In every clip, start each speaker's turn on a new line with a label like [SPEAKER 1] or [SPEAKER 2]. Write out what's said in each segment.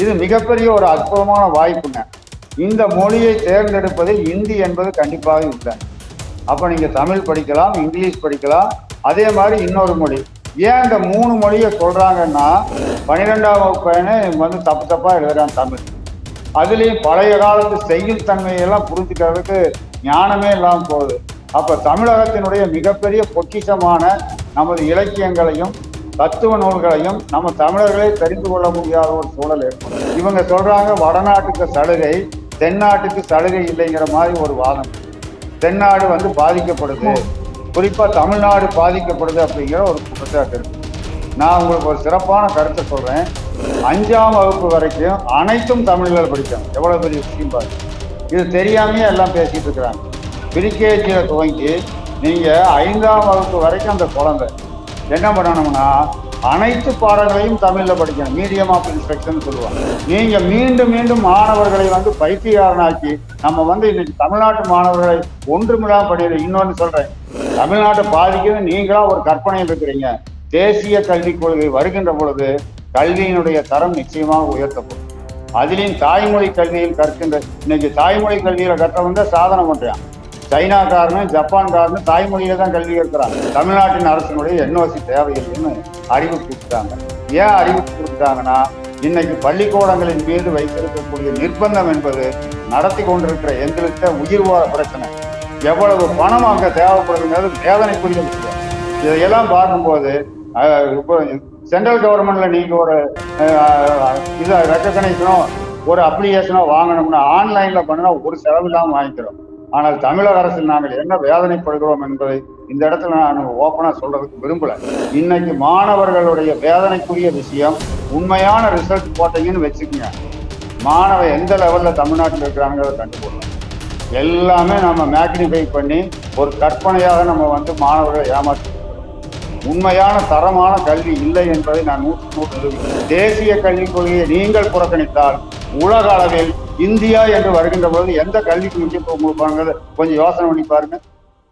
[SPEAKER 1] இது மிகப்பெரிய ஒரு அற்புதமான வாய்ப்புங்க. இந்த மொழியை தேர்ந்தெடுப்பதில் இந்தி என்பது கண்டிப்பாக இல்லை. அப்ப நீங்க தமிழ் படிக்கலாம், இங்கிலீஷ் படிக்கலாம், அதே மாதிரி இன்னொரு மொழி. ஏன் இந்த 3 மொழியை சொல்றாங்கன்னா, 12ஆம் வகுப்பு பையனே வந்து தப்பு தப்பா எழுதுறான் தமிழ். அதுலயும் பழைய காலத்து செய்யுள் தன்மையெல்லாம் புரிஞ்சுக்கிறதுக்கு ஞானமே இல்லாமல் போகுது. அப்ப தமிழகத்தினுடைய மிகப்பெரிய பொக்கிஷமான நமது இலக்கியங்களையும் தத்துவ நூல்களையும் நம்ம தமிழர்களே தெரிந்து கொள்ள முடியாத ஒரு சூழல் ஏற்படும். இவங்க சொல்றாங்க வடநாட்டுக்கு சலுகை, தென்னாட்டுக்கு சலுகை இல்லைங்கிற மாதிரி ஒரு வாதம். தென்னாடு வந்து பாதிக்கப்படுது, குறிப்பா தமிழ்நாடு பாதிக்கப்படுது அப்படிங்கிற ஒரு குற்றச்சாட்டு இருக்கு. நான் உங்களுக்கு ஒரு சிறப்பான கருத்தை சொல்றேன். 5ஆம் வகுப்பு வரைக்கும் அனைத்தும் தமிழ்ல படிச்சாங்க. எவ்வளவு பெரிய விஷயம் பாருங்க. இது தெரியாமையே எல்லாம் பேசிட்டு இருக்கிறாங்க. பிரிகேஜியில துவங்கி நீங்க 5ஆம் வகுப்பு வரைக்கும் அந்த குழந்தை என்ன பண்ணணும்னா அனைத்து பாடங்களையும் தமிழ்ல படிக்கணும். மீடியம் ஆஃப் இன்ஸ்ட்ரக்ஷன் சொல்லுவாங்க. நீங்க மீண்டும் மீண்டும் மாணவர்களை வந்து பைத்தியக்காரனாக்கி நம்ம வந்து இன்னைக்கு தமிழ்நாட்டு மாணவர்களை ஒன்றுமில்லாம படிக்கிற. இன்னொன்னு சொல்றேன், தமிழ்நாட்டை பாதிக்கிறது நீங்களா ஒரு கற்பனையில் இருக்கிறீங்க. தேசிய கல்விக் கொள்கை வருகின்ற பொழுது கல்வியினுடைய தரம் நிச்சயமாக உயர்த்தப்படும். அதிலையும் தாய்மொழி கல்வியில் கற்கின்ற, இன்னைக்கு தாய்மொழி கல்வியில கற்றவங்க சாதனை பண்றான். சைனாக்காரனும் ஜப்பான்காரனும் தாய்மொழியில தான் கல்வி கற்கிறாங்க. தமிழ்நாட்டின் அரசினுடைய என்ஓசி தேவையில்லைன்னு அறிவிப்பு கொடுத்தாங்க. ஏன் அறிவிப்பு கொடுத்தாங்கன்னா, இன்னைக்கு பள்ளிக்கூடங்களின் மீது வைத்திருக்கக்கூடிய நிர்பந்தம் என்பது நடத்தி கொண்டிருக்கிற எங்களுக்கு உயிர் பிரச்சனை. எவ்வளவு பணம் அங்க தேவைப்படுதுங்கிறது வேதனைக்குரிய விஷயம். இதையெல்லாம் பார்க்கும்போது சென்ட்ரல் கவர்மெண்ட்ல நீங்க ஒரு இதை ரெக்கக்னைஸனோ ஒரு அப்ளிகேஷனோ வாங்கணும்னா ஆன்லைன்ல பண்ணினா ஒரு செலவு இல்லாமல் வாங்கிக்கிறோம். ஆனால் தமிழக அரசில் நாங்கள் என்ன வேதனைப்படுகிறோம் என்பதை இந்த இடத்துல நான் ஓப்பனா சொல்றதுக்கு விரும்பல. இன்னைக்கு மாணவர்களுடைய வேதனைக்குரிய விஷயம், உண்மையான ரிசல்ட் போட்டீங்கன்னு வச்சுக்கோங்க, மாணவன் எந்த லெவல்ல தமிழ்நாட்டில் இருக்கிறாங்கிறத கண்டுபிடலாம். எல்லாமே நம்ம மேக்னிஃபை பண்ணி ஒரு கற்பனையாக நம்ம வந்து மாணவர்களை ஏமாற்றி, உண்மையான தரமான கல்வி இல்லை என்பதை நான் 100% தேசிய கல்விக் கொள்கையை நீங்கள் புறக்கணித்தால் உலக அளவில் இந்தியா என்று வருகின்ற பொழுது எந்த கல்விக்கு முக்கியத்துவம் கொடுப்பாங்க கொஞ்சம் யோசனை பண்ணி பாருங்க.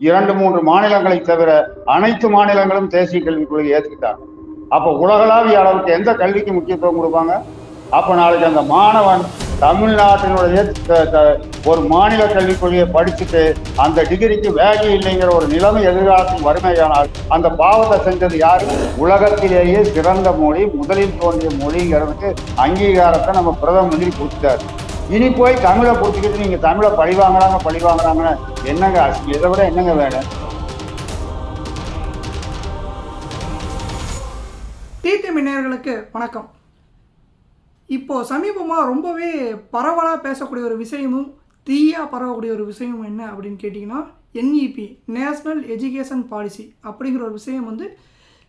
[SPEAKER 1] 2-3 மாநிலங்களை தவிர அனைத்து மாநிலங்களும் தேசிய கல்விக் கொள்கையை ஏற்றுக்கிட்டாங்க. அப்ப உலகளாவிய அளவுக்கு எந்த கல்விக்கு முக்கியத்துவம் கொடுப்பாங்க? அப்ப நாளைக்கு அந்த மாணவன் தமிழ்நாட்டினுடைய ஒரு மாநில கல்விக் கொள்கையை படிச்சுட்டு அந்த டிகிரிக்கு வேல்யூ இல்லைங்கிற ஒரு நிலைமை எதிர்காலத்தில் வறுமையானால் அந்த பாவத்தை செஞ்சது யாரு? உலகத்திலேயே சிறந்த மொழி, முதலில் தோன்றிய மொழிங்கிறதுக்கு அங்கீகாரத்தை நம்ம பிரதம மந்திரி கொடுத்துட்டாரு. இனி போய் தமிழை கொடுத்துக்கிட்டு நீங்க தமிழை பழி வாங்குறாங்கன்னு என்னங்க அசிங்கம்? இதை விட என்னங்க வேணும்?
[SPEAKER 2] நேயர்களுக்கு வணக்கம். இப்போது சமீபமாக ரொம்பவே பரவலாக பேசக்கூடிய ஒரு விஷயமும் தீயாக பரவக்கூடிய ஒரு விஷயமும் என்ன அப்படின்னு கேட்டிங்கன்னா, என்இபி நேஷ்னல் எஜுகேஷன் பாலிசி அப்படிங்கிற ஒரு விஷயம் வந்து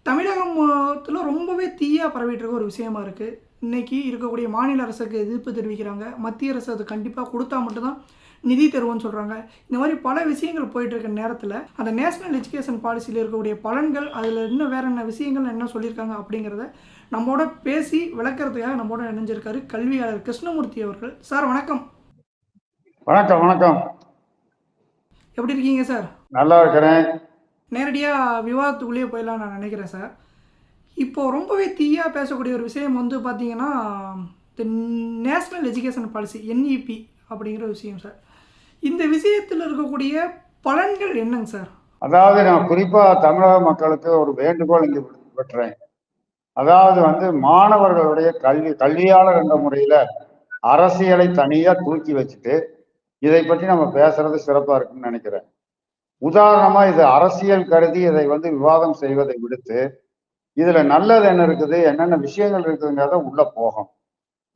[SPEAKER 2] தமிழகத்தில் ரொம்பவே தீயாக பரவிட்டு இருக்க ஒரு விஷயமா இருக்குது. இன்றைக்கி இருக்கக்கூடிய மாநில அரசுக்கு எதிர்ப்பு தெரிவிக்கிறாங்க. மத்திய அரசு அது கண்டிப்பாக கொடுத்தா மட்டும்தான் நிதி தருவோன்னு சொல்கிறாங்க. இந்த மாதிரி பல விஷயங்கள் போயிட்டுருக்க நேரத்தில் அந்த நேஷ்னல் எஜுகேஷன் பாலிசியில் இருக்கக்கூடிய பலன்கள், அதில் இன்னும் வேறு என்ன விஷயங்கள் என்ன சொல்லியிருக்காங்க அப்படிங்கிறத நம்மோட பேசி விளக்கிறதுக்காக நம்மோட இணைஞ்சிருக்காரு கல்வியாளர் கிருஷ்ணமூர்த்தி அவர்கள். சார் வணக்கம்.
[SPEAKER 1] வணக்கம். வணக்கம்.
[SPEAKER 2] எப்படி இருக்கீங்க சார்?
[SPEAKER 1] நல்லா இருக்கிறேன்.
[SPEAKER 2] நேரடியாக விவாதத்துக்குள்ளேயே போயிடலாம் நான் நினைக்கிறேன் சார். இப்போது ரொம்பவே தீயாக பேசக்கூடிய ஒரு விஷயம் வந்து பார்த்தீங்கன்னா, இந்த நேஷ்னல் எஜுகேஷன் பாலிசி என்இபி அப்படிங்கிற விஷயம் சார். இந்த விஷயத்தில் இருக்கக்கூடிய பலன்கள் என்னங்க சார்?
[SPEAKER 1] அதாவது நான் குறிப்பா தமிழக மக்களுக்கு ஒரு வேண்டுகோள் இங்கு பெற்றேன். அதாவது வந்து மாணவர்களுடைய கல்வியாளர் என்ற முறையில அரசியலை தனியா தூக்கி வச்சுட்டு இதை பற்றி நம்ம பேசுறது சிறப்பா இருக்குன்னு நினைக்கிறேன். உதாரணமா இது அரசியல் கருதி இதை வந்து விவாதம் செய்வதை விடுத்து இதுல நல்லது என்ன இருக்குது, என்னென்ன விஷயங்கள் இருக்குதுங்கிறத உள்ள போகும்.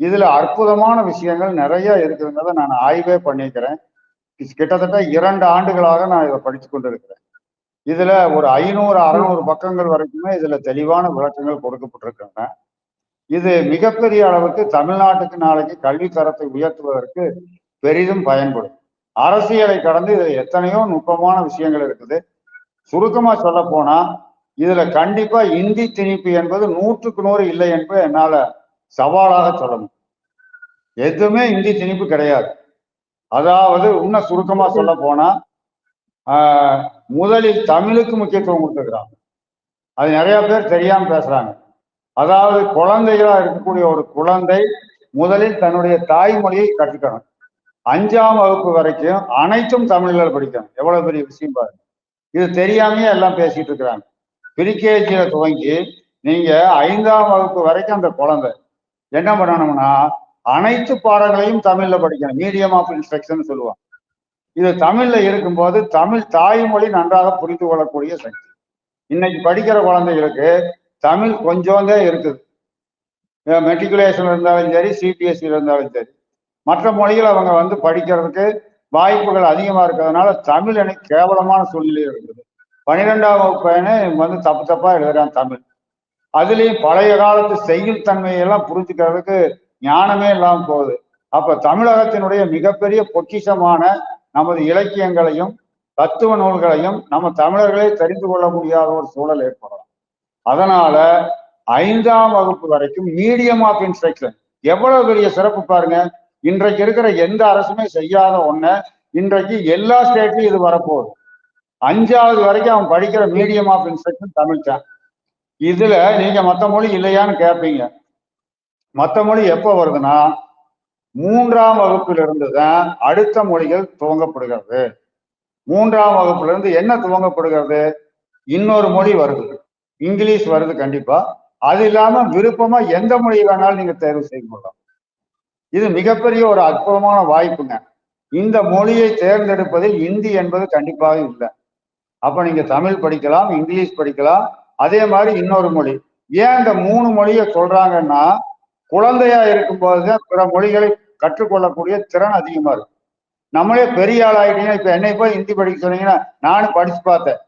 [SPEAKER 1] இதுல அற்புதமான விஷயங்கள் நிறைய இருக்குதுங்கிறத நான் ஆய்வே பண்ணிக்கிறேன். கிட்டத்தட்ட 2 ஆண்டுகளாக நான் இதை படித்து கொண்டிருக்கிறேன். இதுல ஒரு 500-600 பக்கங்கள் வரைக்குமே இதுல தெளிவான விளக்கங்கள் கொடுக்கப்பட்டிருக்கின்றன. இது மிகப்பெரிய அளவுக்கு தமிழ்நாட்டுக்கு நாளைக்கு கல்வி தரத்தை உயர்த்துவதற்கு பெரிதும் பயன்படும். அரசியலை கடந்து இதுல எத்தனையோ நுட்பமான விஷயங்கள் இருக்குது. சுருக்கமா சொல்ல போனா இதுல கண்டிப்பா இந்தி திணிப்பு என்பது 100க்கு 100 இல்லை என்று என்னால சவாலாக சொல்லணும். எதுவுமே இந்தி திணிப்பு கிடையாது. அதாவது இன்னும் சுருக்கமா சொல்ல போனா முதலில் தமிழுக்கு முக்கியத்துவம் கொடுத்துருக்கிறாங்க. அது நிறைய பேர் தெரியாம பேசுறாங்க. அதாவது குழந்தைகளா இருக்கக்கூடிய ஒரு குழந்தை முதலில் தன்னுடைய தாய்மொழியை கற்றுக்கணும். 5ஆம் வகுப்பு வரைக்கும் அனைத்தும் தமிழ்ல படிக்கணும். எவ்வளவு பெரிய விஷயம் பாருங்க. இது தெரியாமையே எல்லாம் பேசிட்டு இருக்கிறாங்க. ப்ரீகேஜியில துவங்கி நீங்க 5ஆம் வகுப்பு வரைக்கும் அந்த குழந்தை என்ன பண்ணணும்னா அனைத்து பாடங்களையும் தமிழ்ல படிக்கணும். மீடியம் ஆஃப் இன்ஸ்ட்ரக்ஷன் சொல்லுவாங்க. இது தமிழ்ல இருக்கும்போது தமிழ் தாய்மொழி நன்றாக புரிந்து கொள்ளக்கூடிய சக்தி. இன்னைக்கு படிக்கிற குழந்தைகளுக்கு தமிழ் கொஞ்சம் தான் இருக்குது. மெட்ரிகுலேஷன் இருந்தாலும் சரி, சிபிஎஸ்சி இருந்தாலும் சரி, மற்ற மொழிகள் அவங்க வந்து படிக்கிறதுக்கு வாய்ப்புகள் அதிகமா இருக்கிறதுனால தமிழ் எனக்கு கேவலமான சூழ்நிலை இருக்குது. 12ஆம் வகுப்பு வந்து தப்பு தப்பா எழுதுறான் தமிழ். அதுலயும் பழைய காலத்து செய்யுள் தன்மையெல்லாம் புரிஞ்சுக்கிறதுக்கு ஞானமே இல்லாம போகுது. அப்ப தமிழகத்தினுடைய மிகப்பெரிய பொக்கிஷமான நமது இலக்கியங்களையும் தத்துவ நூல்களையும் நம்ம தமிழர்களே தெரிந்து கொள்ள முடியாத ஒரு சூழல் ஏற்படலாம். அதனால 5ஆம் வகுப்பு வரைக்கும் மீடியம் ஆஃப் இன்ஸ்ட்ரக்ஷன் எவ்வளவு பெரிய சிறப்பு பாருங்க. இன்றைக்கு இருக்கிற எந்த அரசுமே செய்யாத ஒண்ண இன்றைக்கு எல்லா ஸ்டேட்லயும் இது வரப்போகுது. 5ஆவது வரைக்கும் அவன் படிக்கிற மீடியம் ஆஃப் இன்ஸ்ட்ரக்ஷன் தமிழ் தான். இதுல நீங்க மத்த மொழி இல்லையான்னு கேட்பீங்க. மத்த மொழி எப்ப வருதுன்னா 3ஆம் வகுப்பிலிருந்து தான் அடுத்த மொழிகள் துவங்கப்படுகிறது. 3ஆம் வகுப்புல இருந்து என்ன துவங்கப்படுகிறது? இன்னொரு மொழி வருது, இங்கிலீஷ் வருது கண்டிப்பா. அது இல்லாம விருப்பமா எந்த மொழி வேணாலும் நீங்க தேர்வு செய்து கொள்ளலாம். இது மிகப்பெரிய ஒரு அற்புதமான வாய்ப்புங்க. இந்த மொழியை தேர்ந்தெடுப்பதில் இந்தி என்பது கண்டிப்பாக இல்லை. அப்ப நீங்க தமிழ் படிக்கலாம், இங்கிலீஷ் படிக்கலாம், அதே மாதிரி இன்னொரு மொழி. ஏன் இந்த 3 மொழியை சொல்றாங்கன்னா குழந்தையா இருக்கும்போதுதான் பிற மொழிகளை கற்றுக்கொள்ளக்கூடிய திறன் அதிகமா இருக்கும். நம்மளே பெரிய ஆள் ஆயிட்டீங்கன்னா, இப்ப என்னை போய் ஹிந்தி படிக்க சொன்னீங்கன்னா நானும் படிச்சு பார்த்தேன்.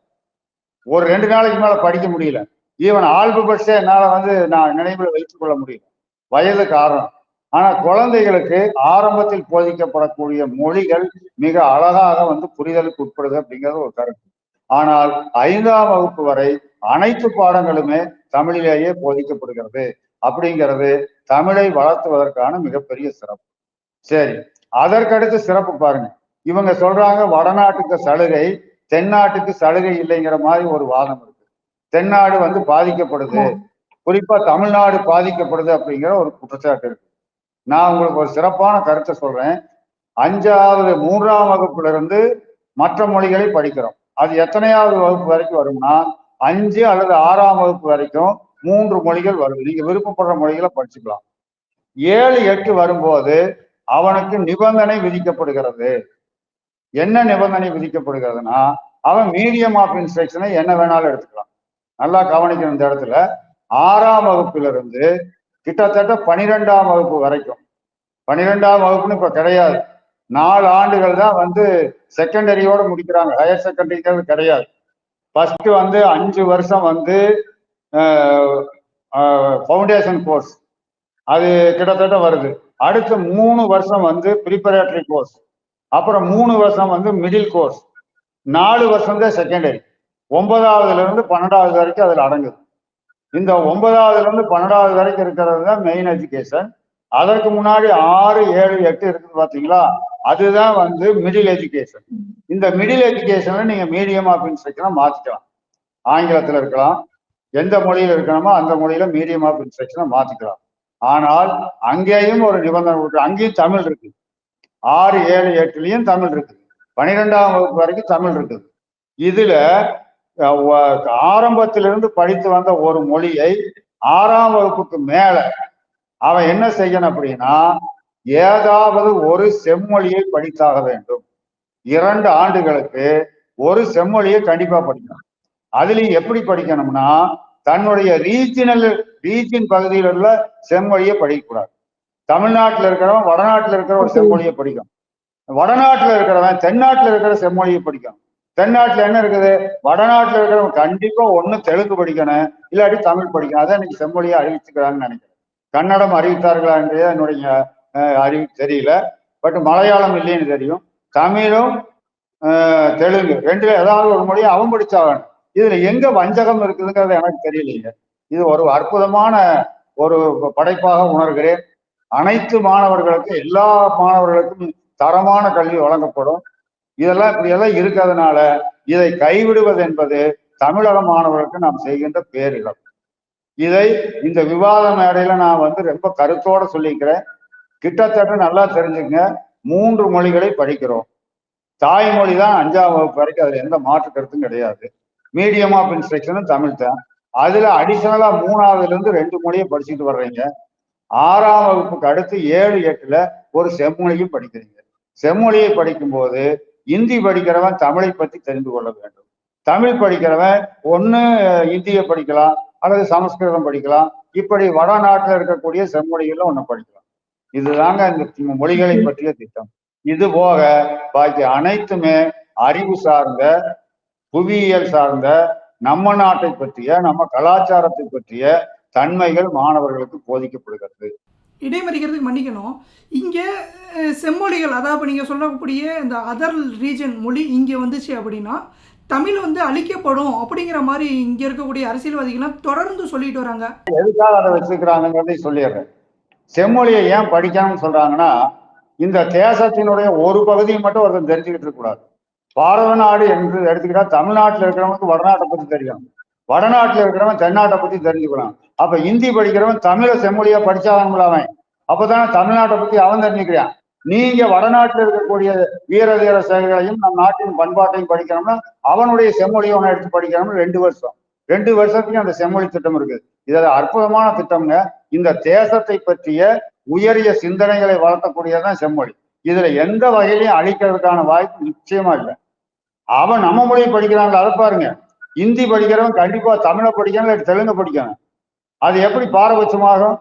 [SPEAKER 1] ஒரு 2 நாளைக்கு மேல படிக்க முடியல. ஈவன் ஆல்பபெட்ஸே என்னால வந்து நான் நினைவில் வைத்துக் கொள்ள முடியல, வயது காரணம். ஆனா குழந்தைகளுக்கு ஆரம்பத்தில் போதிக்கப்படக்கூடிய மொழிகள் மிக அழகாக வந்து புரிதலுக்கு உட்படுது அப்படிங்கிறது ஒரு கருத்து. ஆனால் 5ஆம் வகுப்பு வரை அனைத்து பாடங்களுமே தமிழிலேயே போதிக்கப்படுகிறது அப்படிங்கிறது தமிழை வளர்த்துவதற்கான மிகப்பெரிய சிறப்பு. சரி, அதற்கடுத்து சிறப்பு பாருங்க. இவங்க சொல்றாங்க வடநாட்டுக்கு சலுகை, தென்னாட்டுக்கு சலுகை இல்லைங்கிற மாதிரி ஒரு வாதம் இருக்கு. தென்னாடு வந்து பாதிக்கப்படுது, குறிப்பா தமிழ்நாடு பாதிக்கப்படுது அப்படிங்கிற ஒரு குற்றச்சாட்டு இருக்கு. நான் உங்களுக்கு ஒரு சிறப்பான கருத்தை சொல்றேன். 3ஆம் வகுப்புல இருந்து மற்ற மொழிகளை படிக்கிறோம். அது எத்தனையாவது வகுப்பு வரைக்கும் வரும்னா 5 அல்லது 6ஆம் வகுப்பு வரைக்கும் 3 மொழிகள் வருது. நீங்க விருப்பப்படுற மொழிகளை படிச்சுக்கலாம். 7, 8 வரும்போது அவனுக்கு நிபந்தனை விதிக்கப்படுகிறது. என்ன நிபந்தனை விதிக்கப்படுகிறதுனா அவன் மீடியம் ஆஃப் இன்ஸ்ட்ரக்ஷனை என்ன வேணாலும் எடுத்துக்கலாம். நல்லா கவனிக்கணும் இந்த இடத்துல. 6ஆம் வகுப்பிலிருந்து கிட்டத்தட்ட 12ஆம் வகுப்பு வரைக்கும், 12ஆம் வகுப்புன்னு இப்ப கிடையாது, 4 ஆண்டுகள் தான் வந்து செகண்டரியோட முடிக்கிறாங்க. ஹையர் செகண்டரிங்கிறது கிடையாது. ஃபர்ஸ்ட் வந்து 5 வருஷம் வந்து ஃபவுண்டேஷன் கோர்ஸ், அது கிட்டத்தட்ட வருது. அடுத்து 3 வருஷம் வந்து ப்ரிப்பரேட்டரி கோர்ஸ், அப்புறம் 3 வருஷம் வந்து மிடில் கோர்ஸ், 4 வருஷம் தான் செகண்டரி. 9ஆவதுல இருந்து 12ஆவது வரைக்கும் அதுல அடங்குது. இந்த 9ஆவதுல இருந்து 12ஆவது வரைக்கும் இருக்கிறது தான் மெயின் எஜுகேஷன். அதற்கு முன்னாடி 6, 7, 8 இருக்குது பாத்தீங்களா, அதுதான் வந்து மிடில் எஜுகேஷன். இந்த மிடில் எஜுகேஷன்ல நீங்க மீடியம் ஆஃப் இன்ஸ்ட்ரக்ஷனை மாத்திக்கலாம். ஆங்கிலத்துல இருக்கலாம், எந்த மொழியில இருக்கணுமோ அந்த மொழியில மீடியம் ஆஃப் இன்ஸ்ட்ரக்ஷனை மாத்திக்கலாம். ஆனால் அங்கேயும் ஒரு நிபந்தனை இருக்கு. அங்கேயும் தமிழ் இருக்கு. 6, 7, 8லயும் தமிழ் இருக்கு. 12ஆம் வகுப்பு வரைக்கும் தமிழ் இருக்குது. இதுல ஆரம்பத்திலிருந்து படித்து வந்த ஒரு மொழியை 6ஆம் வகுப்புக்கு மேல அவன் என்ன செய்யணும் அப்படின்னா ஏதாவது ஒரு செம்மொழியை படித்தாக வேண்டும். 2 ஆண்டுகளுக்கு ஒரு செம்மொழியை கண்டிப்பா படிக்கணும். அதுலயும் எப்படி படிக்கணும்னா தன்னுடைய ரீஜன் பகுதியில் உள்ள செம்மொழியை படிக்கக்கூடாது. தமிழ்நாட்டில் இருக்கிறவன் வடநாட்டில் இருக்கிற ஒரு செம்மொழியை படிக்கணும். வடநாட்டில் இருக்கிறவன் தென்னாட்டில் இருக்கிற செம்மொழியை படிக்கணும். தென்னாட்டில் என்ன இருக்குது, வடநாட்டில் இருக்கிறவன் கண்டிப்பா ஒண்ணு தெலுங்கு படிக்கணும், இல்லாட்டி தமிழ் படிக்கணும். அதான் இன்னைக்கு செம்மொழியை அறிவிச்சுக்கிறாங்கன்னு நினைக்கிறேன். கன்னடம் அறிவித்தார்களா என்றே என்னுடைய அறிவு தெரியல. பட் மலையாளம் இல்லைன்னு தெரியும். தமிழும் தெலுங்கு ரெண்டுல ஏதாவது ஒரு மொழியை அவன் படிச்சாகணும். இதுல எங்க வஞ்சகம் இருக்குதுங்கிறது எனக்கு தெரியலைங்க. இது ஒரு அற்புதமான ஒரு படைப்பாக உணர்கிறேன். அனைத்து மாணவர்களுக்கும், எல்லா மாணவர்களுக்கும் தரமான கல்வி வழங்கப்படும். இதெல்லாம் இப்படியெல்லாம் இருக்கிறதுனால இதை கைவிடுவது என்பது தமிழக மாணவர்களுக்கு நாம் செய்கின்ற பேரிழப்பு. இதை இந்த விவாத மேடையில நான் வந்து ரொம்ப கருத்தோட சொல்லிக்கிறேன். கிட்டத்தட்ட நல்லா தெரிஞ்சுங்க, 3 மொழிகளை படிக்கிறோம். தாய்மொழி தான் 5ஆம் வகுப்பு வரைக்கும், அதுல எந்த மாற்று கருத்தும் கிடையாது. மீடியம் ஆஃப் இன்ஸ்ட்ரக்ஷனும் தமிழ் தான். அதுல அடிஷனலா 3வதுல இருந்து 2 மொழியை படிச்சுட்டு வர்றீங்க. 6ஆம் வகுப்புக்கு அடுத்து 7, 8ல ஒரு செம்மொழியும் படிக்கிறீங்க. செம்மொழியை படிக்கும்போது இந்தி படிக்கிறவன் தமிழை பற்றி தெரிந்து கொள்ள வேண்டும். தமிழ் படிக்கிறவன் ஒண்ணு இந்திய படிக்கலாம் அல்லது சமஸ்கிருதம் படிக்கலாம். இப்படி வடநாட்டில் இருக்கக்கூடிய செம்மொழிகள்ல ஒண்ணு படிக்கலாம். இதுதாங்க இந்த மொழிகளை பற்றிய திட்டம். இது போக பாக்கி அனைத்துமே அறிவு சார்ந்த, புவியியல் சார்ந்த, நம்ம நாட்டை பற்றிய, நம்ம கலாச்சாரத்தை பற்றிய தன்மைகள் மாணவர்களுக்கு போதிக்கப்படுகிறது.
[SPEAKER 2] இடைமறிக்கிறதுக்கு மன்னிக்கணும். இங்கே செம்மொழிகள், அதாவது இப்போ நீங்கள் சொல்லக்கூடிய இந்த அதர் ரீஜன் மொழி இங்கே வந்துச்சு அப்படின்னா தமிழ் வந்து அழிக்கப்படும் அப்படிங்கிற மாதிரி இங்கே இருக்கக்கூடிய அரசியல்வாதிகள்லாம் தொடர்ந்து சொல்லிட்டு வராங்க.
[SPEAKER 1] எதுக்காக அதை வச்சுக்கிறாங்கிறதை சொல்லிடுறேன். செம்மொழியை ஏன் படிக்கணும்னு சொல்றாங்கன்னா, இந்த தேசத்தினுடைய ஒரு பகுதியை மட்டும் ஒருத்தன் தெரிஞ்சுக்கிட்டு இருக்கக்கூடாது. பாரத நாடு என்று எடுத்துக்கிட்டா தமிழ்நாட்டில் இருக்கிறவனுக்கு வடநாட்டை பத்தி தெரியும், வடநாட்டில் இருக்கிறவன் தென்னாட்டை பத்தி தெரிஞ்சுக்கலாம். அப்ப இந்தி படிக்கிறவன் தமிழை செம்மொழியா படிச்சாதான் அவன், அப்பதானே தமிழ்நாட்டை பத்தி அவன் தெரிஞ்சுக்கிறான். நீங்க வடநாட்டில் இருக்கக்கூடிய வீர தீர செயல்களையும் நம் நாட்டின் பண்பாட்டையும் படிக்கணும்னா அவனுடைய செம்மொழியை ஒன்று எடுத்து படிக்கணும்னு 2 வருஷம், 2 வருஷத்துக்கு அந்த செம்மொழி திட்டம் இருக்குது. இது அற்புதமான திட்டம்ங்க. இந்த தேசத்தை பற்றிய உயரிய சிந்தனைகளை வளர்த்தக்கூடியதான் செம்மொழி. இதுல எந்த வகையிலையும் அழிக்கிறதுக்கான வாய்ப்பு நிச்சயமா இல்லை. அவன் நம்ம மொழியை படிக்கிறாங்களா அதை பாருங்க. இந்தி படிக்கிறவன் கண்டிப்பா தமிழை படிக்கணும், இல்லை தெலுங்கு படிக்கணும். அது எப்படி பாரபட்சமாகும்?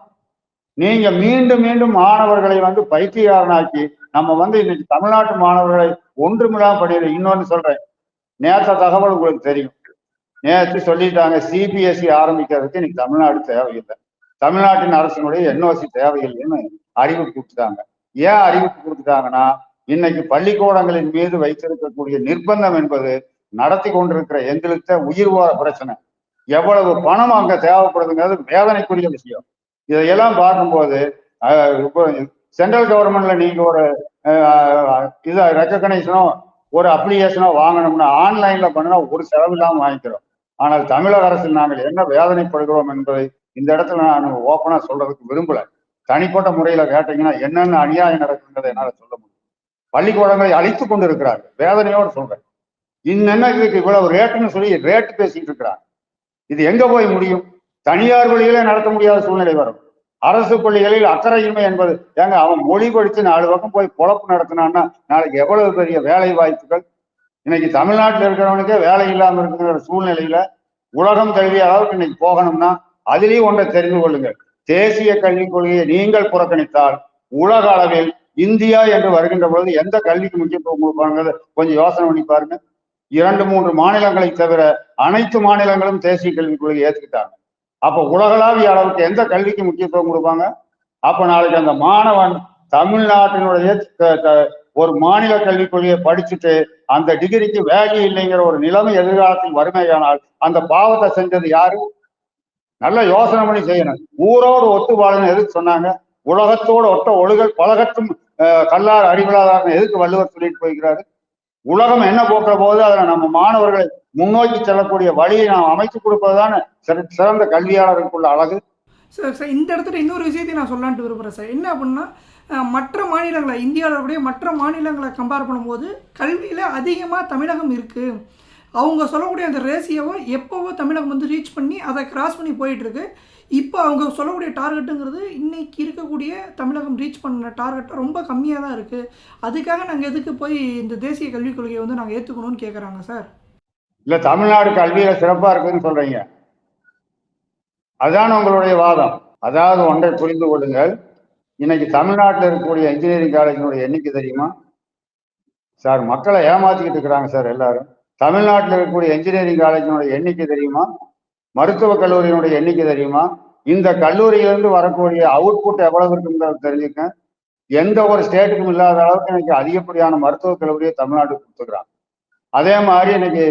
[SPEAKER 1] நீங்க மீண்டும் மீண்டும் மாணவர்களை வந்து பைத்தியக்காரனாக்கி நம்ம இன்னைக்கு தமிழ்நாட்டு மாணவர்களை ஒன்றுமில்லாம பண்ணிடுறோம். இன்னொன்னு சொல்றேன், நேற்ற தகவல் உங்களுக்கு தெரியும். நேற்று சொல்லிட்டாங்க, சிபிஎஸ்இ ஆரம்பிக்கிறதுக்கு இன்னைக்கு தமிழ்நாடு தேவையில்லை, தமிழ்நாட்டின் அரசினுடைய என்ஓசி தேவையில்லைன்னு அறிவிப்பு கொடுத்துட்டாங்க. ஏன் அறிவிப்பு கொடுத்துட்டாங்கன்னா, இன்னைக்கு பள்ளிக்கூடங்களின் மீது வைத்திருக்கக்கூடிய நிர்பந்தம் என்பது நடத்தி கொண்டிருக்கிற எங்களுக்கு உயிர் வாழ பிரச்சனை. எவ்வளவு பணம் அங்க தேவைப்படுதுங்கிறது வேதனைக்குரிய விஷயம். இதையெல்லாம் பார்க்கும்போது சென்ட்ரல் கவர்மெண்ட்ல நீங்க ஒரு இதை ரெக்கக்னைசனோ ஒரு அப்ளிகேஷனோ வாங்கணும்னா ஆன்லைன்ல பண்ணினா ஒரு செலவு இல்லாமல் வாங்கிக்கிறோம். ஆனால் தமிழக அரசில் நாங்கள் என்ன வேதனைப்படுகிறோம் என்பதை இந்த இடத்துல நான் ஓப்பனா சொல்றதுக்கு விரும்பல. தனிப்பட்ட முறையில கேட்டீங்கன்னா என்னென்ன அநியாயம் நடக்குங்கிறத என்னால சொல்ல முடியும். பள்ளிக்கூடங்களை அழித்து கொண்டு இருக்கிறார்கள், வேதனையோடு சொல்றேன். இன்னென்ன இதுக்கு இவ்வளவு ரேட்டுன்னு சொல்லி ரேட்டு பேசிட்டு இருக்கிறாங்க. இது எங்க போய் முடியும்? தனியார் பள்ளிகளே நடத்த முடியாத சூழ்நிலை வரும். அரசு பள்ளிகளில் அக்கறையின்மை என்பது, ஏங்க அவன் மொழி படித்து 4 பக்கம் போய் பொழப்பு நடத்தினான்னா நாளைக்கு எவ்வளவு பெரிய வேலை வாய்ப்புகள். இன்னைக்கு தமிழ்நாட்டில் இருக்கிறவனுக்கே வேலை இல்லாமல் இருக்கிற சூழ்நிலையில உலகம் கல்வி அளவுக்கு இன்னைக்கு போகணும்னா அதிலேயும் ஒன்றை தெரிந்து கொள்ளுங்கள். தேசிய கல்விக் கொள்கையை நீங்கள் புறக்கணித்தால் உலக அளவில் இந்தியா என்று வருகின்ற பொழுது எந்த கல்விக்கு முக்கியத்துவம் கொடுப்பாங்க கொஞ்சம் யோசனை பண்ணி பாருங்க. 2-3 மாநிலங்களை தவிர அனைத்து மாநிலங்களும் தேசிய கல்விக் கொள்கையை ஏற்றுக்கிட்டாங்க. அப்ப உலகளாவிய அளவுக்கு எந்த கல்விக்கு முக்கியத்துவம் கொடுப்பாங்க? அப்ப நாளைக்கு அந்த மாணவன் தமிழ்நாட்டினுடைய ஒரு மாநில கல்விக் கொள்கையை படிச்சுட்டு அந்த டிகிரிக்கு வேல்யூ இல்லைங்கிற ஒரு நிலைமை எதிர்காலத்தில் வறுமையானால் அந்த பாவத்தை செஞ்சது யாரு? நல்ல யோசனை பண்ணி செய்யணும். ஊரோடு ஒத்து வாழணும் எதுக்கு சொன்னாங்க? உலகத்தோடு ஒட்ட ஒழுகல் பலகற்றும் கல்லார் அறிவிலாதார்னு எதுக்கு வள்ளுவர் சொல்லிட்டு போய்கிறாரு? உலகம் என்ன போக்குற போது அதுல நம்ம மாணவர்களை முன்னோக்கி செல்லக்கூடிய வழியை நாம் அமைத்து கொடுப்பதுதானே சிறந்த கல்வியாளருக்குள்ள அழகு.
[SPEAKER 2] சார் இந்த இடத்துல இன்னொரு விஷயத்தையும் நான் சொல்லலான்ட்டு விரும்புகிறேன் சார். என்ன அப்படின்னா, மற்ற மாநிலங்களை, இந்தியாவுடைய மற்ற மாநிலங்களை கம்பேர் பண்ணும்போது கல்வியில் அதிகமாக தமிழகம் இருக்குது. அவங்க சொல்லக்கூடிய அந்த ரேசியோவை எப்போவோ தமிழகம் வந்து ரீச் பண்ணி அதை கிராஸ் பண்ணி போயிட்டுருக்கு. இப்போ அவங்க சொல்லக்கூடிய டார்கெட்டுங்கிறது இன்னைக்கு இருக்கக்கூடிய தமிழகம் ரீச் பண்ண டார்கெட்டை ரொம்ப கம்மியாக தான் இருக்குது. அதுக்காக நாங்கள் எதுக்கு போய் இந்த தேசிய கல்விக் கொள்கையை வந்து நாங்கள் ஏற்றுக்கணும்னு கேட்குறாங்க சார்.
[SPEAKER 1] இல்லை, தமிழ்நாடு கல்வியில சிறப்பாக இருக்குதுன்னு சொல்றீங்க, அதுதான் உங்களுடைய வாதம். அதாவது ஒன்றை புரிந்து கொள்ளுங்கள், இன்னைக்கு தமிழ்நாட்டில் இருக்கக்கூடிய இன்ஜினியரிங் காலேஜினுடைய எண்ணிக்கை தெரியுமா சார்? மக்களை ஏமாத்திக்கிட்டு இருக்கிறாங்க சார் எல்லாரும். தமிழ்நாட்டில் இருக்கக்கூடிய இன்ஜினியரிங் காலேஜினுடைய எண்ணிக்கை தெரியுமா? மருத்துவக் கல்லூரியினுடைய எண்ணிக்கை தெரியுமா? இந்த கல்லூரியிலிருந்து வரக்கூடிய அவுட்புட் எவ்வளவு இருக்குங்கிறத தெரிஞ்சுக்க. எந்த ஒரு ஸ்டேட்டுக்கும் இல்லாத அளவுக்கு இன்னைக்கு அதிகப்படியான மருத்துவக் கல்லூரியை தமிழ்நாட்டுக்கு கொடுத்துக்கிறாங்க. அதே மாதிரி இன்னைக்கு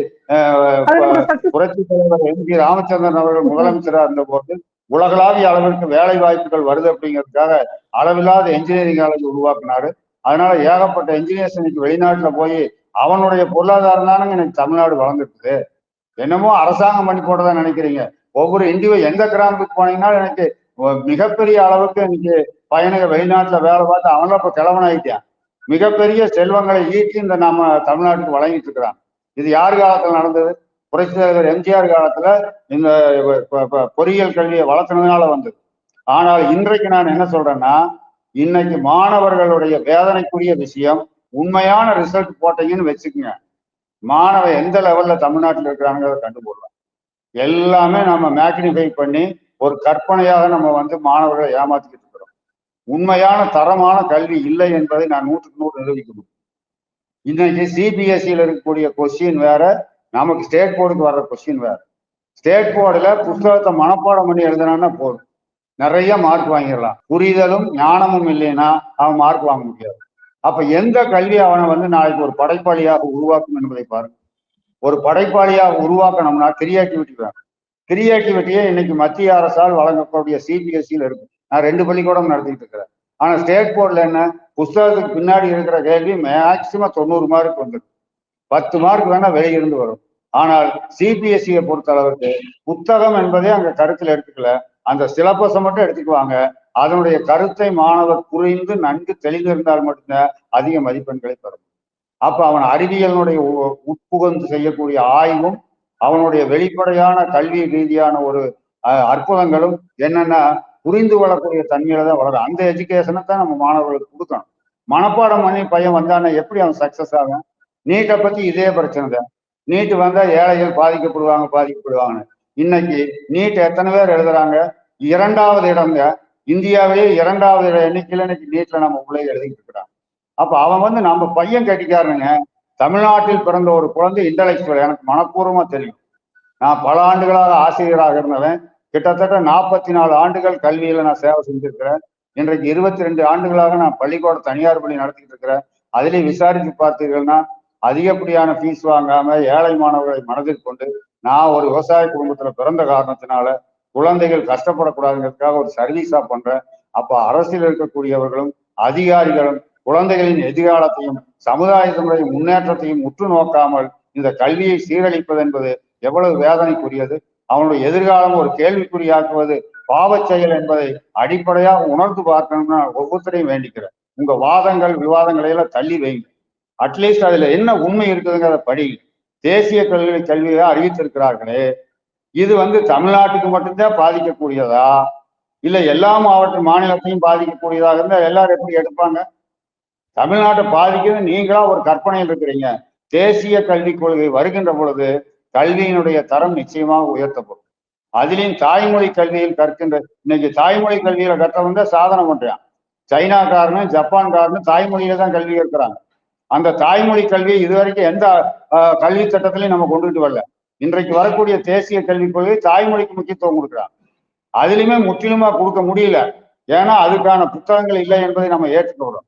[SPEAKER 1] புரட்சி தலைவர் எம்.ஜி. ராமச்சந்திரன் அவர்கள் முதலமைச்சராக இருந்த போது உலகளாவிய அளவிற்கு வேலை வாய்ப்புகள் வருது அப்படிங்கிறதுக்காக அளவில்லாத என்ஜினியரிங் காலேஜ் உருவாக்குனாரு. அதனால ஏகப்பட்ட என்ஜினியர்ஸ் இன்னைக்கு வெளிநாட்டுல போய் அவனுடைய பொருளாதாரம் தானங்க இன்னைக்கு தமிழ்நாடு வளர்ந்துருக்குது. என்னமோ அரசாங்கம் பண்ணி போட்டதான் நினைக்கிறீங்க. ஒவ்வொரு எந்த கிராமத்துக்கு போனீங்கன்னா எனக்கு மிகப்பெரிய அளவுக்கு இன்னைக்கு பையனுக்கு வெளிநாட்டுல வேலை பார்த்து அவன்லாம் இப்ப கிழவனாயிட்டான். மிகப்பெரிய செல்வங்களை ஈட்டி இந்த நம்ம தமிழ்நாட்டுக்கு வழங்கிட்டு இருக்கிறான். இது யார் காலத்துல நடந்தது? புரட்சித் தலைவர் எம்ஜிஆர் காலத்துல இந்த பொறியியல் கல்வியை வளர்த்துனதுனால வந்தது. ஆனால் இன்றைக்கு நான் என்ன சொல்றேன்னா, இன்னைக்கு மாணவர்களுடைய வேதனைக்குரிய விஷயம், உண்மையான ரிசல்ட் போட்டீங்கன்னு வச்சுக்கோங்க, மாணவன் எந்த லெவல்ல தமிழ்நாட்டில் இருக்கிறாங்கிறத கண்டுபிடலாம். எல்லாமே நம்ம மேக்னிஃபை பண்ணி ஒரு கற்பனையாக நம்ம மாணவர்களை ஏமாத்திக்கிட்டு இருக்கிறோம். உண்மையான தரமான கல்வி இல்லை என்பதை நான் 100க்கு 100 நிரூபிக்கணும். இன்னைக்கு சிபிஎஸ்சியில் இருக்கக்கூடிய கொஸ்டின் வேற, நமக்கு ஸ்டேட் போர்டுக்கு வர்ற கொஸ்டின் வேற. ஸ்டேட் போர்டுல புத்தகத்தை மனப்பாடம் பண்ணி எழுதினான்னா போதும், நிறைய மார்க் வாங்கிடலாம். புரிதலும் ஞானமும் இல்லைன்னா அவன் மார்க் வாங்க முடியாது. அப்ப எந்த கல்வி அவனை நாளைக்கு ஒரு படைப்பாளியாக உருவாக்கும் என்பதை பாருங்க. ஒரு படைப்பாளியாக உருவாக்கணும்னா கிரியேட்டிவிட்டி வேணும். கிரியேட்டிவிட்டியே இன்னைக்கு மத்திய அரசால் வழங்கக்கூடிய சிபிஎஸ்சியில் இருக்கு. நான் 2 பள்ளிக்கூடம் நடத்திட்டு இருக்கிறேன். ஆனா ஸ்டேட் போர்டுல என்ன, புத்தகத்துக்கு பின்னாடி இருக்கிற கேள்வி மேக்சிமம் 90 மார்க் வந்துடும். 10 மார்க் வேணா வெளியிருந்து வரும். ஆனால் சிபிஎஸ்சியை பொறுத்த அளவுக்கு புத்தகம் என்பதே அங்க கருத்துல எடுத்துக்கல, அந்த சிலபஸை மட்டும் எடுத்துக்குவாங்க. அதனுடைய கருத்தை மாணவர் புரிந்து நன்கு தெளிந்திருந்தால் மட்டும்தான் அதிக மதிப்பெண்களை பெறும். அப்ப அவன் அறிவியலினுடைய உட்புகுந்து செய்யக்கூடிய ஆய்வும் அவனுடைய வெளிப்படையான கல்வி ரீதியான ஒரு அற்புதங்களும் என்னன்னா புரிந்து கொள்ளக்கூடிய தன்மையில தான் வளரும். அந்த எஜுகேஷனை தான் நம்ம மாணவர்களுக்கு கொடுக்கணும். மனப்பாடம் பண்ணி பையன் வந்தானே எப்படி அவன் சக்சஸ் ஆகும்? நீட்டை பத்தி இதே பிரச்சனை தான். நீட்டு வந்தா ஏழைகள் பாதிக்கப்படுவாங்க. இன்னைக்கு நீட் எத்தனை பேர் எழுதுறாங்க? 2வது இடங்க. இந்தியாவிலேயே 2வது எண்ணிக்கையில இன்னைக்கு நீட்ல நம்ம உள்ளே எழுதிட்டு இருக்கிறான். அப்ப அவன் நம்ம பையன் கட்டிக்காரனுங்க. தமிழ்நாட்டில் பிறந்த ஒரு குழந்தை இன்டலெக்சுவல், எனக்கு மனப்பூர்வமா தெரியும். நான் பல ஆண்டுகளாக ஆசிரியராக இருந்தவன். கிட்டத்தட்ட 44 ஆண்டுகள் கல்வியில நான் சேவை செஞ்சிருக்கிறேன். இன்றைக்கு 22 ஆண்டுகளாக நான் பள்ளிக்கூட தனியார் பள்ளி நடத்திட்டு இருக்கிறேன். அதிலையும் விசாரித்து பார்த்தீர்கள்னா அதிகப்படியான ஃபீஸ் வாங்காம ஏழை மாணவர்களை மனதில் கொண்டு, நான் ஒரு விவசாய குடும்பத்துல பிறந்த காரணத்தினால குழந்தைகள் கஷ்டப்படக்கூடாதுங்கிறதுக்காக ஒரு சர்வீஸா பண்றேன். அப்ப அரசியல் இருக்கக்கூடியவர்களும் அதிகாரிகளும் குழந்தைகளின் எதிர்காலத்தையும் சமுதாயத்தினுடைய முன்னேற்றத்தையும் உற்று நோக்காமல் இந்த கல்வியை சீரழிப்பது என்பது எவ்வளவு வேதனைக்குரியது. அவனுடைய எதிர்காலம் ஒரு கேள்விக்குறியாக்குவது பாவச் செயல் என்பதை அடிப்படையாக உணர்ந்து பார்க்கணும்னு ஒவ்வொருத்தரையும் வேண்டிக்கிறேன். உங்க வாதங்கள் விவாதங்களை எல்லாம் தள்ளி வைங்க. அட்லீஸ்ட் அதுல என்ன உண்மை இருக்குதுங்கிறத படி. தேசிய கல்வியை அறிவித்திருக்கிறார்களே, இது தமிழ்நாட்டுக்கு மட்டும்தான் பாதிக்கக்கூடியதா, இல்ல எல்லா மாநிலத்தையும் பாதிக்கக்கூடியதாக இருந்தா எல்லாரும் எப்படி எடுப்பாங்க? தமிழ்நாட்டை பாதிக்குது நீங்களா ஒரு கற்பனையில் இருக்கிறீங்க. தேசிய கல்விக் கொள்கை வருகின்ற பொழுது கல்வியினுடைய தரம் நிச்சயமாக உயர்த்தப்படும். அதிலையும் தாய்மொழி கல்வியில் கற்கின்ற, இன்னைக்கு தாய்மொழி கல்வியில கற்றவங்க சாதனை பண்றான். சைனாக்காரனும் ஜப்பான்காரனும் தாய்மொழியில தான் கல்வி கற்கிறாங்க. அந்த தாய்மொழி கல்வியை இதுவரைக்கும் எந்த கல்வி சட்டத்திலையும் நம்ம கொண்டுட்டு வரல. இன்றைக்கு வரக்கூடிய தேசிய கல்விக் கொள்கை தாய்மொழிக்கு முக்கியத்துவம் கொடுக்குறாங்க. அதுலயுமே முற்றிலுமா கொடுக்க முடியல. ஏன்னா அதுக்கான புத்தகங்கள் இல்லை என்பதை நம்ம ஏற்றுக்கொள்றோம்.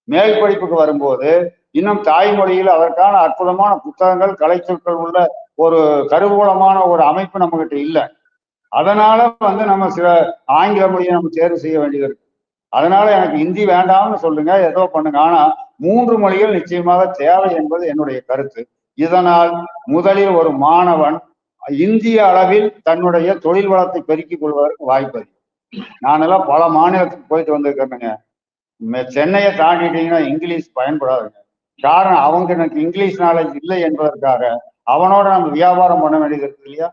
[SPEAKER 1] மேல் படிப்புக்கு வரும்போது இன்னும் தாய்மொழியில் அதற்கான அற்புதமான புத்தகங்கள், கலை சொற்கள் உள்ள ஒரு கருவூலமான ஒரு அமைப்பு நம்ம கிட்ட இல்லை. அதனால நம்ம சில ஆங்கில மொழியை நம்ம தேர்வு செய்ய வேண்டியது இருக்கு. அதனால எனக்கு ஹிந்தி வேண்டாம்னு சொல்லுங்க, ஏதோ பண்ணுங்க. ஆனா 3 மொழிகள் நிச்சயமாக தேவை என்பது என்னுடைய கருத்து. இதனால் முதலில் ஒரு மாணவன் இந்திய அளவில் தன்னுடைய தொழில் வளத்தை பெருக்கிக் கொள்வதற்கு வாய்ப்பு அதிகம். நானெல்லாம் பல மாநிலத்துக்கு போயிட்டு வந்திருக்கிறேங்க. சென்னையை தாண்டிட்டீங்கன்னா இங்கிலீஷ் பயன்படாதுங்க. காரணம் எனக்கு இங்கிலீஷ் நாலேஜ் இல்லை என்பதற்காக அவனோட நம்ம வியாபாரம் பண்ண வேண்டியது இருக்கு இல்லையா?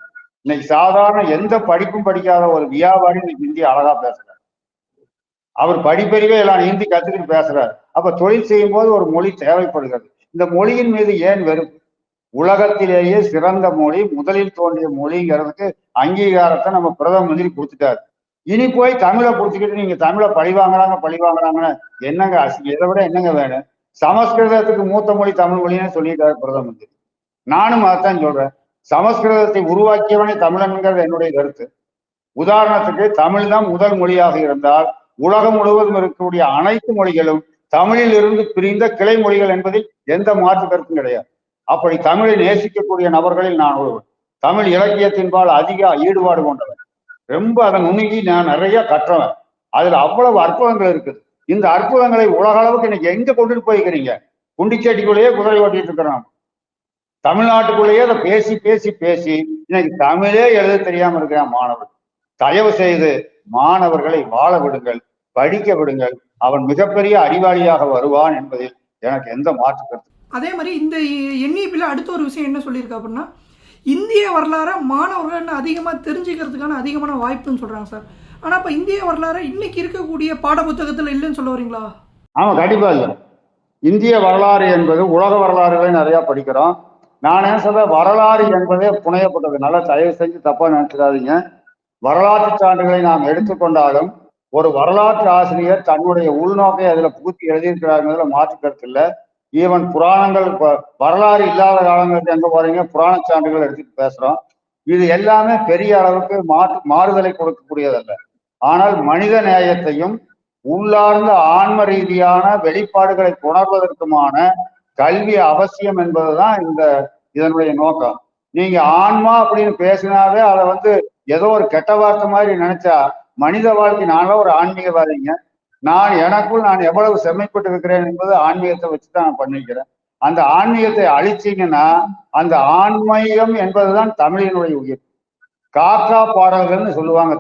[SPEAKER 1] இன்னைக்கு சாதாரண எந்த படிப்பும் படிக்காத ஒரு வியாபாரி இன்னைக்கு ஹிந்தி அழகா பேசுறாரு. அவர் படிப்பறிவே எல்லாம் ஹிந்தி கத்துக்கிட்டு பேசுறாரு. அப்ப தொழில் செய்யும் போது ஒரு மொழி தேவைப்படுகிறது. இந்த மொழியின் மீது ஏன் வெறுப்பு? உலகத்திலேயே சிறந்த மொழி, முதலில் தோன்றிய மொழிங்கிறதுக்கு அங்கீகாரத்தை நம்ம பிரதம மந்திரி கொடுத்துட்டாரு. இனி போய் தமிழை புடிச்சுக்கிட்டு நீங்க தமிழை பழி வாங்குறாங்கன்னு என்னங்க இதை விட என்னங்க வேணும்? சமஸ்கிருதத்துக்கு மூத்த மொழி தமிழ் மொழின்னு சொல்லிட்டாரு பிரதம மந்திரி. நானும் அதைத்தான் சொல்றேன். சமஸ்கிருதத்தை உருவாக்கியவனே தமிழன்கிறது என்னுடைய கருத்து. உதாரணத்துக்கு தமிழ் தான் முதல் மொழியாக இருந்தால் உலகம் முழுவதும் இருக்கக்கூடிய அனைத்து மொழிகளும் தமிழில் இருந்து பிரிந்த கிளை மொழிகள் என்பதில் எந்த மாற்று கருத்தும் கிடையாது. அப்படி தமிழை நேசிக்கக்கூடிய நபர்களில் நான் ஒருவன். தமிழ் இலக்கியத்தின்பால் அதிக ஈடுபாடு கொண்டவன். ரொம்ப அதை நுணுங்கி நான் நிறைய கற்றவன். அதுல அவ்வளவு அற்புதங்கள் இருக்குது. இந்த அற்புதங்களை உலக அளவுக்கு இன்னைக்கு எங்க கொண்டுட்டு போய்க்கிறீங்க? குண்டிச்சேட்டிக்குள்ளேயே குதிரை ஓட்டிட்டு இருக்கிறோம். தமிழ்நாட்டுக்குள்ளேயே அதை பேசி பேசி பேசி இன்னைக்கு தமிழே எழுத தெரியாம இருக்கிறான் மாணவர். தயவு செய்து மாணவர்களை வாழ விடுங்கள். படிக்க விடுங்கள். அவன் மிகப்பெரிய அறிவாளியாக வருவான் என்பதில் எனக்கு எந்த மாற்று கருத்து.
[SPEAKER 2] அதே மாதிரி இந்த என்இபியில் அடுத்த ஒரு விஷயம் என்ன சொல்லியிருக்கு அப்படின்னா, இந்திய வரலாறை மாணவர்கள் இன்னும் அதிகமாக தெரிஞ்சுக்கிறதுக்கான அதிகமான வாய்ப்புன்னு சொல்கிறாங்க சார். ஆனால் இப்போ இந்திய வரலாறு இன்னைக்கு இருக்கக்கூடிய பாடப்புத்தகத்தில் இல்லைன்னு சொல்ல வரீங்களா?
[SPEAKER 1] ஆமாம், கண்டிப்பா இல்லை. இந்திய வரலாறு என்பது உலக வரலாறுகளை நிறைய படிக்கிறோம். நான் என்ன சொல்றேன், வரலாறு என்பதே புனையப்பட்டது. நல்லா தயவு செஞ்சு தப்பா நினைச்சிடாதீங்க. வரலாற்று சான்றுகளை நாம் எடுத்துக்கொண்டாலும் ஒரு வரலாற்று ஆசிரியர் தன்னுடைய உள்நோக்கை அதுல புகுத்தி எழுதியிருக்கிறாங்கிறதுல மாற்று கருத்து இல்லை. ஈவன் புராணங்கள் வரலாறு இல்லாத காலங்களுக்கு எங்க போறீங்க, புராண சான்றுகள் எடுத்துட்டு பேசுறோம். இது எல்லாமே பெரிய அளவுக்கு மாறுதலை கொடுக்கக்கூடியதல்ல. ஆனால் மனித நேயத்தையும் உள்ளார்ந்த ஆன்ம ரீதியான வெளிப்பாடுகளை உணர்வதற்குமான கல்வி அவசியம் என்பதுதான் இதனுடைய நோக்கம். நீங்க ஆன்மா அப்படின்னு பேசினாவே அதை ஏதோ ஒரு கெட்ட வார்த்தை மாதிரி நினைச்சா மனித வாழ்க்கை. நான்லாம் ஒரு ஆன்மீகவாதிங்க. எனக்குள் நான் எவ்வளவு செம்மைப்பட்டு இருக்கிறேன் என்பது ஆன்மீகத்தை வச்சுதான் நான் பண்ணிக்கிறேன். அந்த ஆன்மீகத்தை அழிச்சீங்கன்னா அந்த ஆன்மீகம் என்பதுதான் தமிழினுடைய உயிர். காக்கா பாடல்கள்னு சொல்லுவாங்க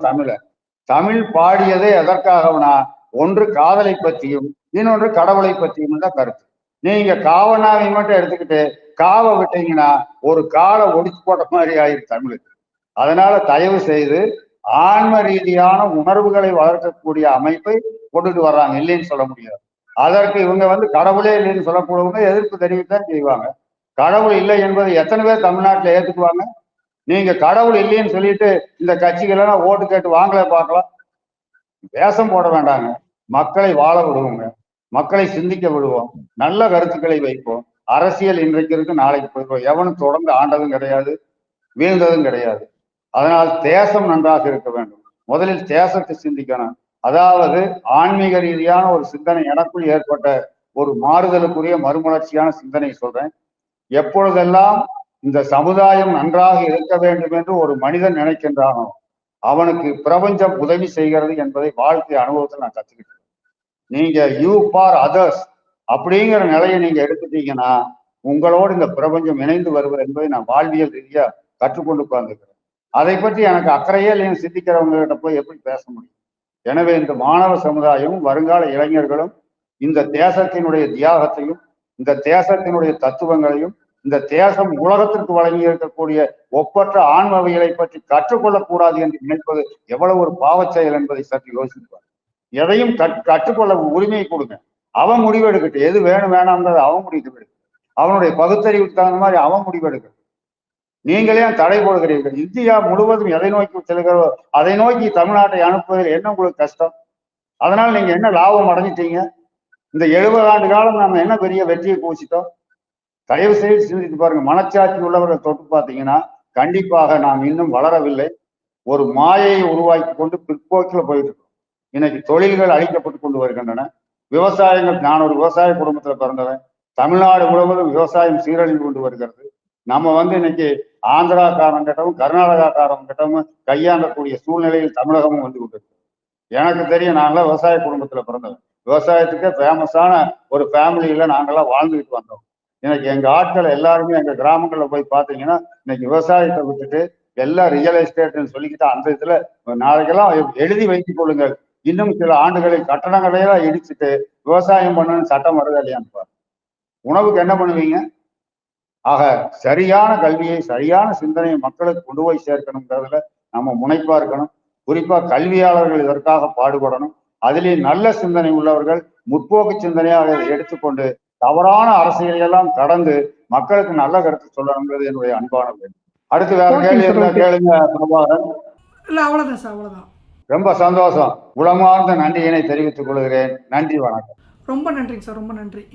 [SPEAKER 1] தமிழ் பாடியதே எதற்காகனா, ஒன்று காதலை பற்றியும் இன்னொன்று கடவுளை பற்றியும் தான் கருத்து. நீங்க காவனாவை மட்டும் எடுத்துக்கிட்டு காவை விட்டீங்கன்னா ஒரு காலை ஒடிச்சு போட்ட மாதிரி ஆயிருக்கு தமிழுக்கு. அதனால தயவு செய்து ஆன்ம ரீதியான உணர்வுகளை வளர்க்கக்கூடிய அமைப்பை கொண்டுட்டு வர்றாங்க, இல்லைன்னு சொல்ல முடியாது. அதற்கு இவங்க கடவுளே இல்லைன்னு சொல்லக்கூடியவங்க எதிர்ப்பு தெரிவித்தான் செய்வாங்க. கடவுள் இல்லை என்பதை எத்தனை பேர் தமிழ்நாட்டில் ஏற்றுக்குவாங்க? நீங்க கடவுள் இல்லைன்னு சொல்லிட்டு இந்த கட்சிகளெல்லாம் ஓட்டு கேட்டு வாங்கல பார்க்கலாம். வேஷம் போட வேண்டாங்க. மக்களை வாழ விடுவோங்க, மக்களை சிந்திக்க விடுவோம், நல்ல கருத்துக்களை வைப்போம். அரசியல் இன்றைக்கு இருக்கு, நாளைக்கு போயிடுவோம். எவனும் தொடர்ந்து ஆண்டதும் கிடையாது, வீழ்ந்ததும் கிடையாது. அதனால் தேசம் நன்றாக இருக்க வேண்டும். முதலில் தேசத்தை சிந்திக்கணும். அதாவது ஆன்மீக ரீதியான ஒரு சிந்தனை எனக்குள் ஏற்பட்ட ஒரு மாறுதலுக்குரிய மறுமலர்ச்சியான சிந்தனை சொல்றேன். எப்பொழுதெல்லாம் இந்த சமுதாயம் நன்றாக இருக்க வேண்டும் என்று ஒரு மனிதன் நினைக்கின்றானோ அவனுக்கு பிரபஞ்சம் உதவி செய்கிறது என்பதை வாழ்க்கை அனுபவத்தில் நான் கத்துக்கிட்டேன். நீங்க யூ ஃபார் அதர்ஸ் அப்படிங்கிற நிலையை நீங்க எடுத்துட்டீங்கன்னா உங்களோடு இந்த பிரபஞ்சம் இணைந்து வருவது என்பதை நான் வாழ்வியல் ரீதியா கற்றுக்கொண்டு உட்கார்ந்துக்கிறேன். அதை பற்றி எனக்கு அக்கறையே இல்லைன்னு சிந்திக்கிறவங்க கிட்ட போய் எப்படி பேச முடியும்? எனவே இந்த மாணவ சமுதாயமும் வருங்கால இளைஞர்களும் இந்த தேசத்தினுடைய தியாகத்தையும் இந்த தேசத்தினுடைய தத்துவங்களையும் இந்த தேசம் உலகத்திற்கு வழங்கி இருக்கக்கூடிய ஒப்பற்ற ஆன்மவியலை பற்றி கற்றுக்கொள்ளக்கூடாது என்று நினைப்பது எவ்வளவு ஒரு பாவச் செயல் என்பதை சற்று யோசிப்பார். எதையும் கற்றுக்கொள்ள உரிமையை கொடுங்க. அவன் முடிவெடுக்கட்டு, எது வேணும் வேணாம்ன்றது அவன் முடிவெடுக்க, அவனுடைய பகுத்தறிவுக்கு தகுந்த மாதிரி அவன் முடிவெடுக்க. நீங்களே தடை போடுகிறீர்கள். இந்தியா முழுவதும் எதை நோக்கி செல்கிறோ அதை நோக்கி தமிழ்நாட்டை அனுப்புவதில் என்ன உங்களுக்கு கஷ்டம்? அதனால நீங்க என்ன லாபம் அடைஞ்சிட்டீங்க? இந்த 70 ஆண்டு காலம் நம்ம என்ன பெரிய வெற்றியை பூசிட்டோம்? தயவு செய்து சிந்தித்து பாருங்க. மனச்சாட்சி உள்ளவர்கள் தொட்டு பார்த்தீங்கன்னா கண்டிப்பாக நாம் இன்னும் வளரவில்லை. ஒரு மாயையை உருவாக்கி கொண்டு பிற்போக்கில் போயிட்டு இருக்கோம். இன்னைக்கு தொழில்கள் அழிக்கப்பட்டு கொண்டு வருகின்றன. விவசாயங்கள், நான் ஒரு விவசாய குடும்பத்துல பிறந்தவன். தமிழ்நாடு முழுவதும் விவசாயம் சீரழிந்து கொண்டு வருகிறது. நம்ம இன்னைக்கு ஆந்திராக்காரன் கிட்டவும் கர்நாடகாக்காரன் கிட்டவும் கையாண்டக்கூடிய சூழ்நிலையில் தமிழகமும் வந்து கொண்டிருக்கு. எனக்கு தெரியும், நாங்களாம் விவசாய குடும்பத்துல பிறந்தவன். விவசாயத்துக்கு ஃபேமஸான ஒரு ஃபேமிலியில நாங்கெல்லாம் வாழ்ந்துக்கிட்டு வந்தோம். இன்னைக்கு எங்க ஆட்கள் எல்லாருமே எங்க கிராமங்கள்ல போய் பார்த்தீங்கன்னா இன்னைக்கு விவசாயத்தை விட்டுட்டு எல்லாம் ரியல் எஸ்டேட்னு சொல்லிக்கிட்டு அந்த இதுல நாளைக்கெல்லாம் எழுதி வைத்துக் கொள்ளுங்கள். இன்னும் சில ஆண்டுகளில் கட்டணங்களையெல்லாம் இடிச்சுட்டு விவசாயம் பண்ணணும்னு சட்டம் வருதா இல்லையான்னு. உணவுக்கு என்ன பண்ணுவீங்க? ஆக சரியான கல்வியை, சரியான சிந்தனையை மக்களுக்கு கொண்டு போய் சேர்க்கணுங்கிறதுல நம்ம முனைப்பா இருக்கணும். குறிப்பா கல்வியாளர்கள் இதற்காக பாடுபடணும். அதிலேயே நல்ல சிந்தனை உள்ளவர்கள் முற்போக்கு சிந்தனையாக இதை எடுத்துக்கொண்டு தவறான அரசியலை எல்லாம் கடந்து மக்களுக்கு நல்ல கருத்து சொல்லணுங்கிறது என்னுடைய அன்பான வேண்டும். அடுத்து வேற கேள்வி இருந்தா கேளுங்க பிரபாகரன்.
[SPEAKER 2] இல்ல, அவ்வளவுதான் சார், அவ்வளவுதான்.
[SPEAKER 1] ரொம்ப சந்தோஷம். உளமார்ந்த நன்றியினை தெரிவித்துக் கொள்கிறேன். நன்றி, வணக்கம்.
[SPEAKER 2] ரொம்ப நன்றிங்க சார், ரொம்ப நன்றி.